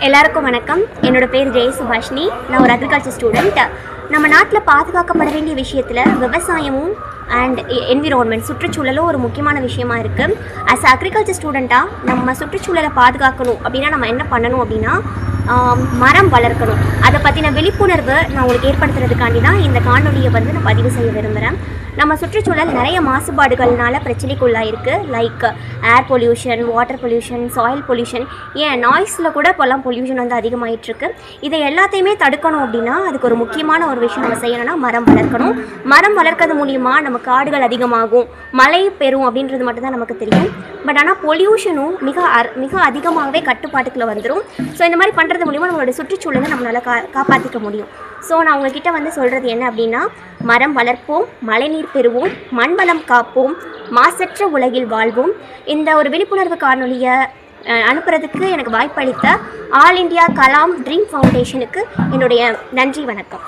எல்லாருக்கும் வணக்கம். என்னோட பேர் ஜெய சுபாஷினி. நான் ஒரு அக்ரிகல்ச்சர் ஸ்டூடெண்ட். நம்ம நாட்டில் பாதுகாக்கப்பட வேண்டிய விஷயத்தில் விவசாயமும் அண்ட் என்விரான்மெண்ட் சுற்றுச்சூழலும் ஒரு முக்கியமான விஷயமா இருக்குது. ஆஸ் அக்ரிகல்ச்சர் ஸ்டூடெண்ட்டாக நம்ம சுற்றுச்சூழலை பாதுகாக்கணும் அப்படின்னா நம்ம என்ன பண்ணணும் அப்படின்னா மரம் வளர்க்கணும். அதை பற்றின விழிப்புணர்வு நான் உங்களுக்கு ஏற்படுத்துறதுக்காண்டி தான் இந்த காணொலியை நான் பதிவு செய்ய விரும்புகிறேன். நம்ம சுற்றுச்சூழல் நிறைய மாசுபாடுகள்னால பிரச்சனைக்குள்ளாயிருக்கு. Like air pollution, water pollution, soil pollution, ஏன் நாய்ஸில் கூட இப்போல்லாம் பொல்யூஷன் அதிகமாகிட்டுருக்கு. இதை எல்லாத்தையுமே தடுக்கணும் அப்படின்னா அதுக்கு ஒரு முக்கியமான ஒரு விஷயம் நம்ம செய்யணும்னா மரம் வளர்க்கணும். மரம் வளர்க்கறது மூலிமா நம்ம காடுகள் அதிகமாகும், மழை பெறும் அப்படின்றது மட்டும்தான் நமக்கு தெரியும். பட் ஆனால் பொல்யூஷனும் மிக அதிகமாகவே கட்டுப்பாட்டுக்குள்ளே வந்துடும். ஸோ இந்த மாதிரி பண்ணுறது மூலிமா நம்மளோட சுற்றுச்சூழலை நம்மளால் காப்பாற்றிக்க முடியும். ஸோ நான் உங்ககிட்ட சொல்கிறது என்ன அப்படின்னா, மரம் வளர்ப்போம், மழைநீர் பெறுவோம், மண் வளம் காப்போம், மாசற்ற உலகில் வாழ்வோம். இந்த ஒரு விழிப்புணர்வு காணொலியை அனுப்புறதுக்கு எனக்கு வாய்ப்பளித்த ஆல் இண்டியா கலாம் ட்ரீம் ஃபவுண்டேஷனுக்கு என்னுடைய நன்றி, வணக்கம்.